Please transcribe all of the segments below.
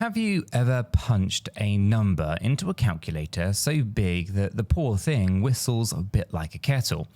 Have you ever punched a number into a calculator so big that the poor thing whistles a bit like a kettle?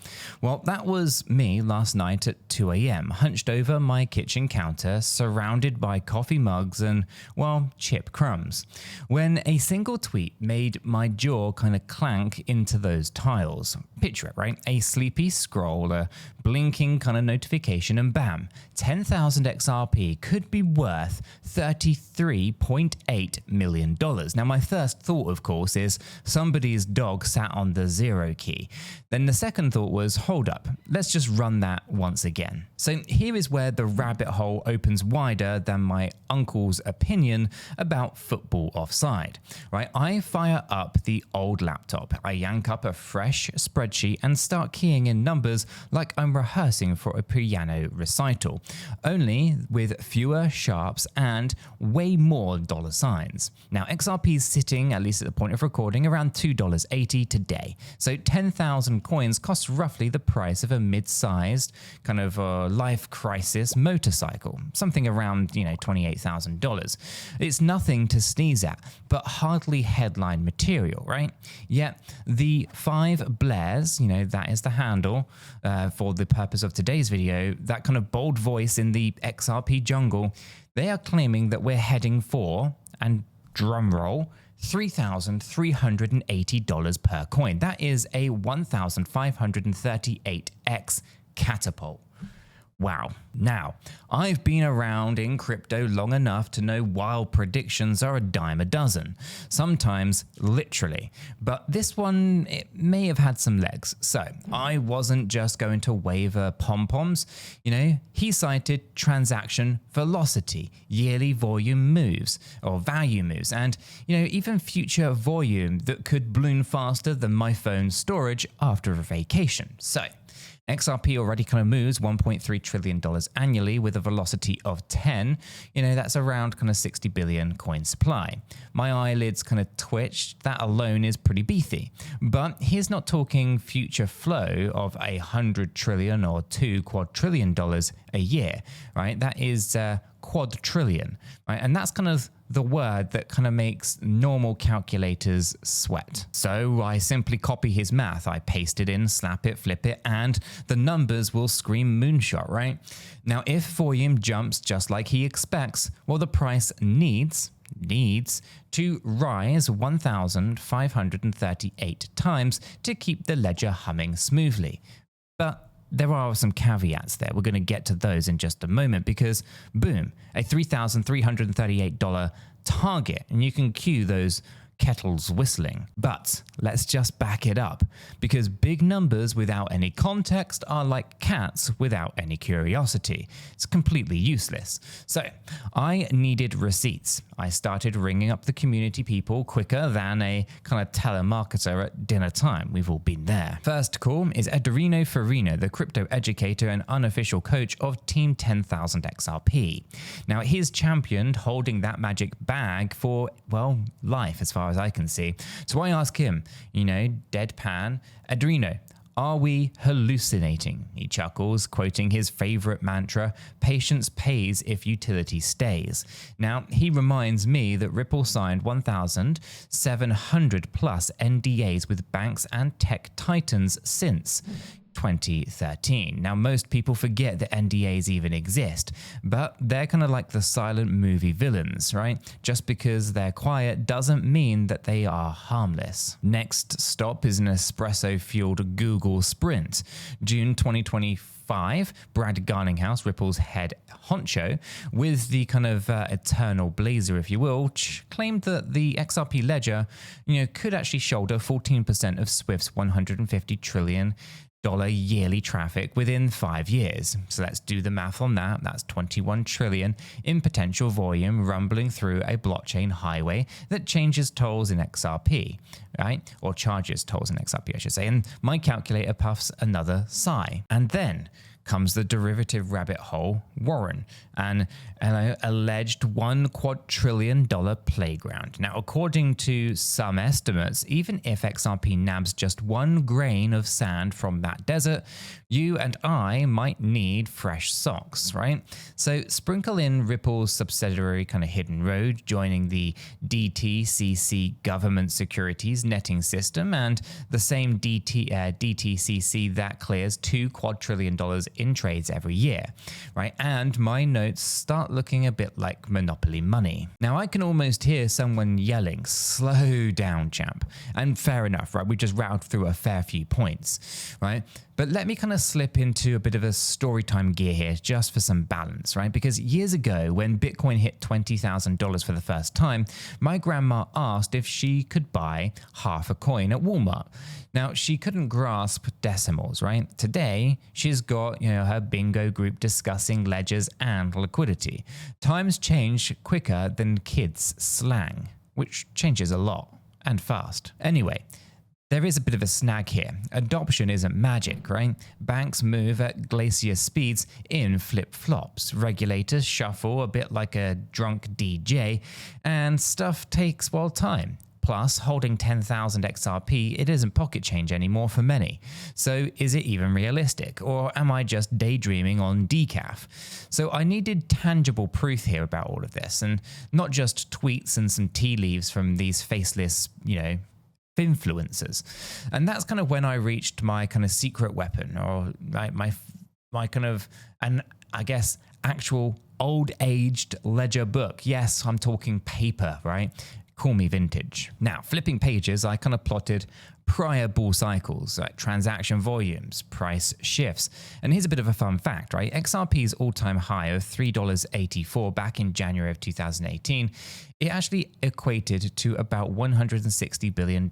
Well, that was me last night at 2 a.m, hunched over my kitchen counter, surrounded by coffee mugs and, well, chip crumbs, when a single tweet made my jaw kind of clank into those tiles. Picture it, right? A sleepy scroll, a blinking kind of notification, and bam, 10,000 XRP could be worth $33.8 million. Now, my first thought, of course, is somebody's dog sat on the zero key. Then the second thought was, hold up, let's just run that once again. So here is where the rabbit hole opens wider than my uncle's opinion about football offside, right? I fire up the old laptop, I yank up a fresh spreadsheet and start keying in numbers like I'm rehearsing for a piano recital, only with fewer sharps and way more dollar signs. Now, XRP is sitting, at least at the point of recording, around $2.80 today. So 10,000 coins cost roughly the price of a mid-sized kind of life crisis motorcycle, something around, $28,000. It's nothing to sneeze at, but hardly headline material, right? Yet the 5 Blairs, that is the handle for the purpose of today's video, that kind of bold voice in the XRP jungle, they are claiming that we're heading for, and drumroll, $3,380 per coin. That is a 1,538x catapult. Wow. Now, I've been around in crypto long enough to know wild predictions are a dime a dozen, sometimes literally, but this one, it may have had some legs. So I wasn't just going to waver pom-poms, he cited transaction velocity, yearly volume moves or value moves, and even future volume that could balloon faster than my phone's storage after a vacation. So XRP already kind of moves $1.3 trillion annually with a velocity of 10. That's around kind of 60 billion coin supply. My eyelids kind of twitched. That alone is pretty beefy. But he's not talking future flow of $100 trillion or $2 quadrillion a year, right? That is quadtrillion, right? And that's kind of the word that kind of makes normal calculators sweat. So I simply copy his math. I paste it in, slap it, flip it, and the numbers will scream Moonshot, right? Now, if volume jumps just like he expects, well, the price needs to rise 1,538 times to keep the ledger humming smoothly. But there are some caveats there. We're going to get to those in just a moment because, boom, a $3,338 target, and you can cue those kettles whistling. But let's just back it up, because big numbers without any context are like cats without any curiosity. It's completely useless. So I needed receipts. I started ringing up the community people quicker than a kind of telemarketer at dinner time. We've all been there. First call is Ederino Farina, the crypto educator and unofficial coach of Team 10,000 XRP. Now, he's championed holding that magic bag for, well, life as far as I can see. So I ask him, deadpan, Ederino, are we hallucinating? He chuckles, quoting his favorite mantra, patience pays if utility stays. Now, he reminds me that Ripple signed 1,700 plus NDAs with banks and tech titans since 2013. Now, most people forget that NDAs even exist, but they're kind of like the silent movie villains, right? Just because they're quiet doesn't mean that they are harmless. Next stop is an espresso-fueled Google sprint. June 2025, Brad Garlinghouse, Ripple's head honcho, with the kind of eternal blazer, if you will, claimed that the XRP Ledger, could actually shoulder 14% of Swift's $150 trillion yearly traffic within 5 years. So let's do the math on that. That's 21 trillion in potential volume rumbling through a blockchain highway that changes tolls in XRP, right? Or charges tolls in XRP, I should say. And my calculator puffs another sigh. And then comes the derivative rabbit hole, Warren, and an alleged $1 quadrillion playground. Now, according to some estimates, even if XRP nabs just 1 grain of sand from that desert, you and I might need fresh socks, right? So sprinkle in Ripple's subsidiary kind of hidden road, joining the DTCC government securities netting system, and the same DTCC that clears $2 quadrillion in trades every year, right? And my notes start looking a bit like Monopoly money. Now, I can almost hear someone yelling, "Slow down, champ." And fair enough, right? We just routed through a fair few points, right? But let me kind of slip into a bit of a story time gear here just for some balance, right? Because years ago, when Bitcoin hit $20,000 for the first time, my grandma asked if she could buy half a coin at Walmart. Now, she couldn't grasp decimals, right? Today, she's got, her bingo group discussing ledgers and liquidity. Times change quicker than kids' slang, which changes a lot and fast. Anyway, there is a bit of a snag here. Adoption isn't magic, right? Banks move at glacier speeds in flip-flops. Regulators shuffle a bit like a drunk DJ, and stuff takes, time. Plus, holding 10,000 XRP, it isn't pocket change anymore for many. So is it even realistic? Or am I just daydreaming on decaf? So I needed tangible proof here about all of this, and not just tweets and some tea leaves from these faceless, influencers. And that's kind of when I reached my kind of secret weapon, or my kind of, and I guess, actual old-aged ledger book. Yes, I'm talking paper, right? Call me vintage. Now, flipping pages, I kind of plotted prior bull cycles, like transaction volumes, price shifts. And here's a bit of a fun fact, right? XRP's all-time high of $3.84 back in January of 2018, it actually equated to about $160 billion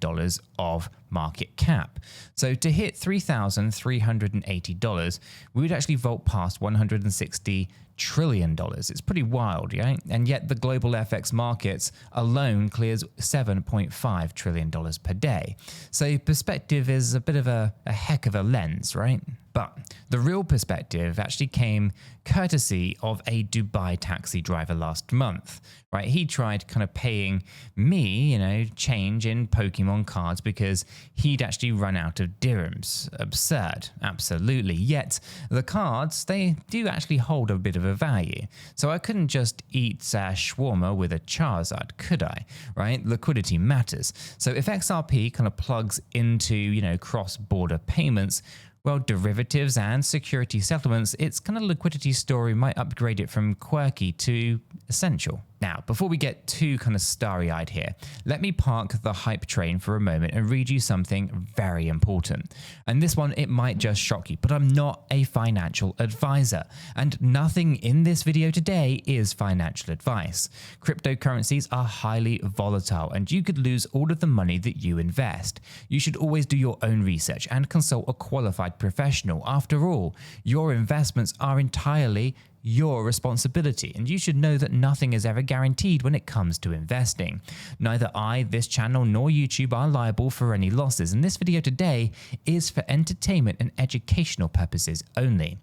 of market cap. So to hit $3,380, we would actually vault past $160 trillion. It's pretty wild, right? And yet the global FX markets alone clears $7.5 trillion per day. So perspective is a bit of a heck of a lens, right? But the real perspective actually came courtesy of a Dubai taxi driver last month, right? He tried kind of paying me, change in Pokemon cards because he'd actually run out of dirhams. Absurd, absolutely. Yet the cards, they do actually hold a bit of a value. So I couldn't just eat shawarma with a Charizard, could I? Right? Liquidity matters. So if XRP kind of plugs into, cross-border payments, well, derivatives and security settlements, its kind of liquidity story might upgrade it from quirky to essential. Now, before we get too kind of starry-eyed here, let me park the hype train for a moment and read you something very important. And this one, it might just shock you, but I'm not a financial advisor, and nothing in this video today is financial advice. Cryptocurrencies are highly volatile, and you could lose all of the money that you invest. You should always do your own research and consult a qualified professional. After all, your investments are entirely your responsibility, and you should know that nothing is ever guaranteed when it comes to investing. Neither I, this channel, nor YouTube are liable for any losses, and this video today is for entertainment and educational purposes only.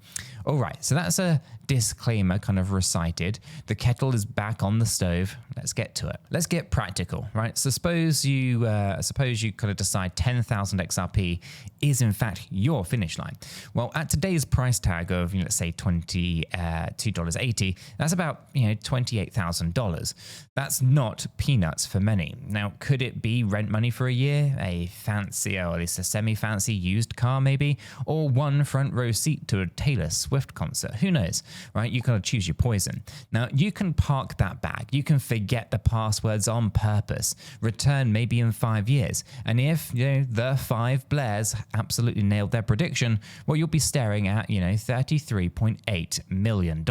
Alright, so that's a disclaimer kind of recited. The kettle is back on the stove. Let's get to it. Let's get practical, right? So suppose you kind of decide 10,000 XRP is in fact your finish line. Well, at today's price tag of, let's say $22.80, that's about, $28,000. That's not peanuts for many. Now, could it be rent money for a year, a fancy, or at least a semi-fancy used car maybe, or one front row seat to a Taylor Swift concert? Who knows, right? You gotta choose your poison. Now, you can park that bag. You can forget the passwords on purpose. Return maybe in 5 years. And if, the 5 Blairs absolutely nailed their prediction, well, you'll be staring at, $33.8 million.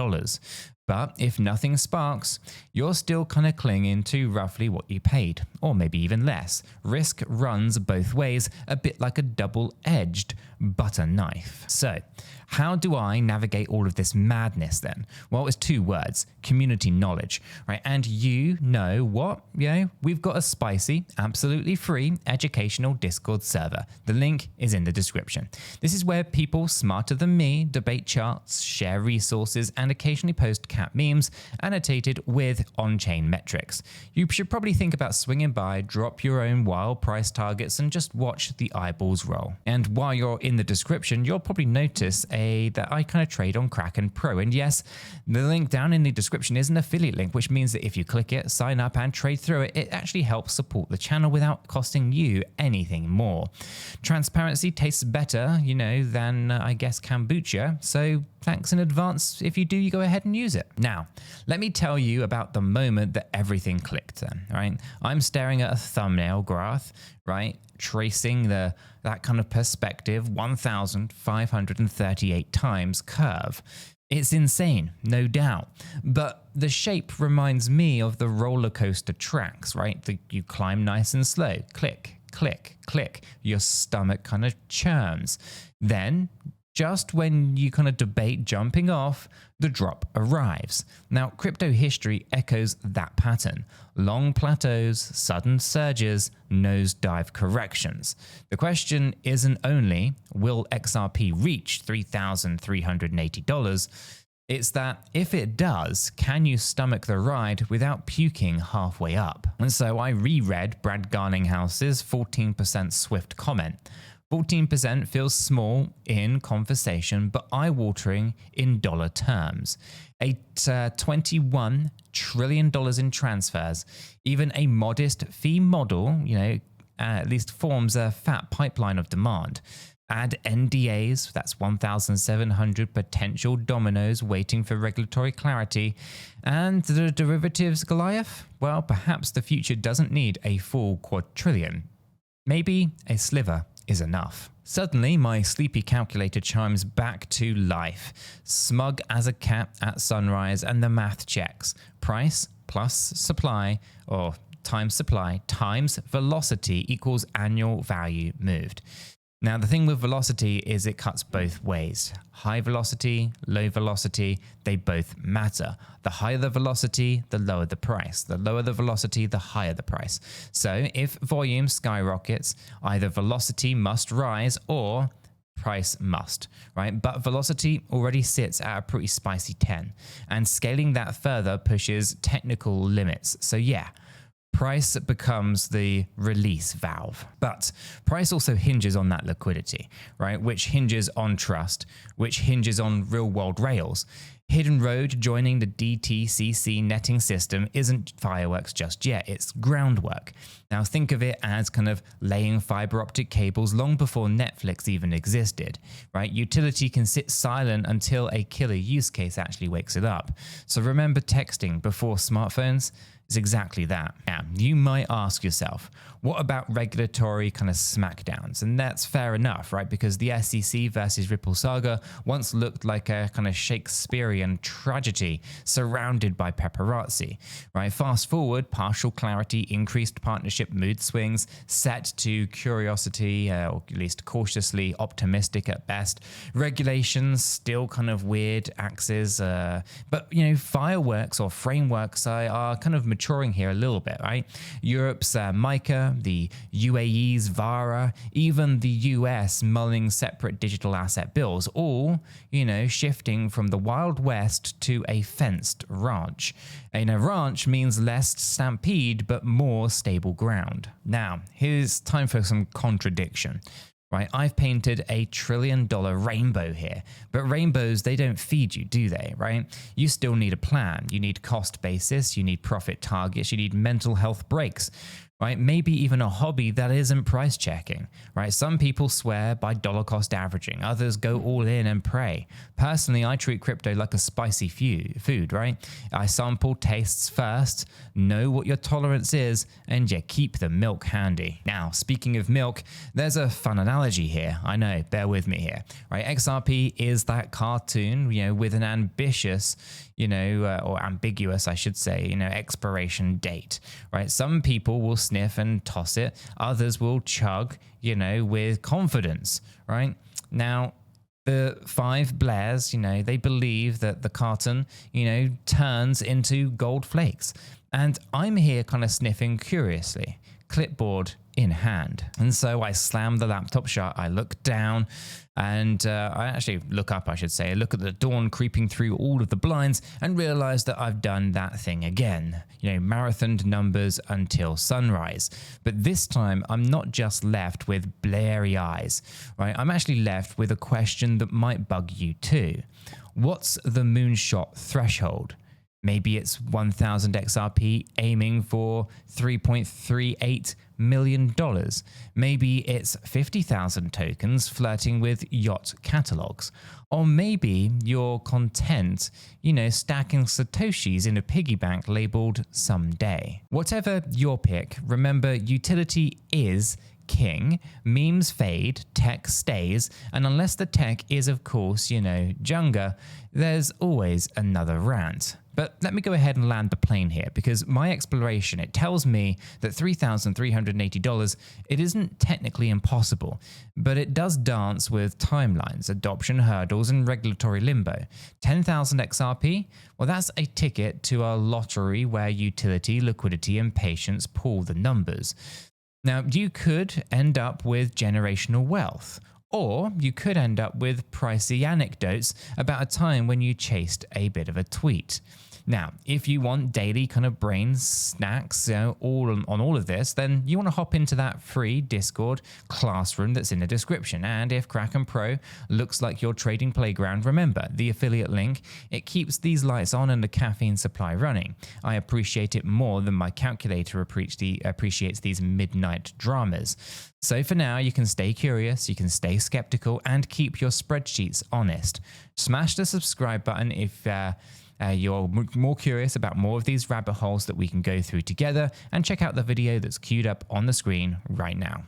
But if nothing sparks, you're still kind of clinging to roughly what you paid, or maybe even less. Risk runs both ways, a bit like a double-edged butter knife. So, how do I navigate all of this madness then? Well, it's two words: community knowledge, right? And you know what? We've got a spicy, absolutely free educational Discord server. The link is in the description. This is where people smarter than me debate charts, share resources, and occasionally post cat memes annotated with on-chain metrics. You should probably think about swinging by, drop your own wild price targets, and just watch the eyeballs roll. And while you're in the description, you'll probably notice that I kind of trade on Kraken Pro. And yes, the link down in the description is an affiliate link, which means that if you click it, sign up and trade through it, it actually helps support the channel without costing you anything more. Transparency tastes better, than I guess kombucha. So thanks in advance. If you do, you go ahead and use it. Now, let me tell you about the moment that everything clicked then, right? I'm staring at a thumbnail graph, right? Tracing that kind of perspective 1,538 times curve. It's insane, no doubt. But the shape reminds me of the roller coaster tracks, right? You climb nice and slow, click, click, click. Your stomach kind of churns. Then, just when you kind of debate jumping off, the drop arrives. Now, crypto history echoes that pattern. Long plateaus, sudden surges, nosedive corrections. The question isn't only, will XRP reach $3,380? It's that if it does, can you stomach the ride without puking halfway up? And so I reread Brad Garlinghouse's 14% Swift comment. 14% feels small in conversation, but eye-watering in dollar terms. $21 trillion in transfers. Even a modest fee model, at least forms a fat pipeline of demand. Add NDAs, that's 1,700 potential dominoes waiting for regulatory clarity. And the derivatives Goliath? Well, perhaps the future doesn't need a full quadrillion. Maybe a sliver is enough. Suddenly, my sleepy calculator chimes back to life. Smug as a cat at sunrise, and the math checks. Price plus supply, or times supply, times velocity equals annual value moved. Now, the thing with velocity is it cuts both ways. High velocity, low velocity, they both matter. The higher the velocity, the lower the price. The lower the velocity, the higher the price. So if volume skyrockets, either velocity must rise or price must, right? But velocity already sits at a pretty spicy 10, and scaling that further pushes technical limits. So yeah, price becomes the release valve. But price also hinges on that liquidity, right? Which hinges on trust, which hinges on real-world rails. Hidden Road joining the DTCC netting system isn't fireworks just yet, it's groundwork. Now think of it as kind of laying fiber optic cables long before Netflix even existed, right? Utility can sit silent until a killer use case actually wakes it up. So remember texting before smartphones? It's exactly that. Now, you might ask yourself, what about regulatory kind of smackdowns? And that's fair enough, right? Because the SEC versus Ripple saga once looked like a kind of Shakespearean tragedy surrounded by paparazzi, right? Fast forward, partial clarity, increased partnership mood swings, set to curiosity, or at least cautiously optimistic at best. Regulations still kind of weird axes, but fireworks or frameworks are kind of maturing here a little bit, right? Europe's MiCA, the UAE's VARA, even the US mulling separate digital asset bills, all, shifting from the Wild West to a fenced ranch. And a ranch means less stampede, but more stable ground. Now, here's time for some contradiction. Right, I've painted a $1 trillion rainbow here, but rainbows, they don't feed you, do they, right? You still need a plan. You need cost basis, you need profit targets, you need mental health breaks. right? Maybe even a hobby that isn't price checking, right? Some people swear by dollar cost averaging, others go all in and pray. Personally, I treat crypto like a spicy food, right? I sample tastes first, know what your tolerance is, and yeah, keep the milk handy. Now, speaking of milk, there's a fun analogy here. I know, bear with me here, right? XRP is that cartoon, with an ambitious, or ambiguous, I should say, expiration date, right? Some people will sniff and toss it. Others will chug, with confidence, right? Now, the 5 Blairs, they believe that the carton, turns into gold flakes. And I'm here kind of sniffing curiously, clipboard in hand. And so I slam the laptop shut, I look down, and I actually look up, I should say. I look at the dawn creeping through all of the blinds and realize that I've done that thing again. Marathoned numbers until sunrise. But this time, I'm not just left with bleary eyes, right? I'm actually left with a question that might bug you too. What's the Moonshot threshold? Maybe it's 1,000 XRP aiming for $3.38 million. Maybe it's 50,000 tokens flirting with yacht catalogs. Or maybe you're content, stacking Satoshis in a piggy bank labeled someday. Whatever your pick, remember utility is king, memes fade, tech stays, and unless the tech is, of course, Junga, there's always another rant. But let me go ahead and land the plane here, because my exploration, it tells me that $3,380, it isn't technically impossible, but it does dance with timelines, adoption hurdles, and regulatory limbo. 10,000 XRP? Well, that's a ticket to a lottery where utility, liquidity, and patience pull the numbers. Now, you could end up with generational wealth, or you could end up with pricey anecdotes about a time when you chased a bit of a tweet. Now, if you want daily kind of brain snacks all on all of this, then you want to hop into that free Discord classroom that's in the description. And if Kraken Pro looks like your trading playground, remember the affiliate link, it keeps these lights on and the caffeine supply running. I appreciate it more than my calculator appreciates these midnight dramas. So for now, you can stay curious, you can stay skeptical, and keep your spreadsheets honest. Smash the subscribe button if you're more curious about more of these rabbit holes that we can go through together, and check out the video that's queued up on the screen right now.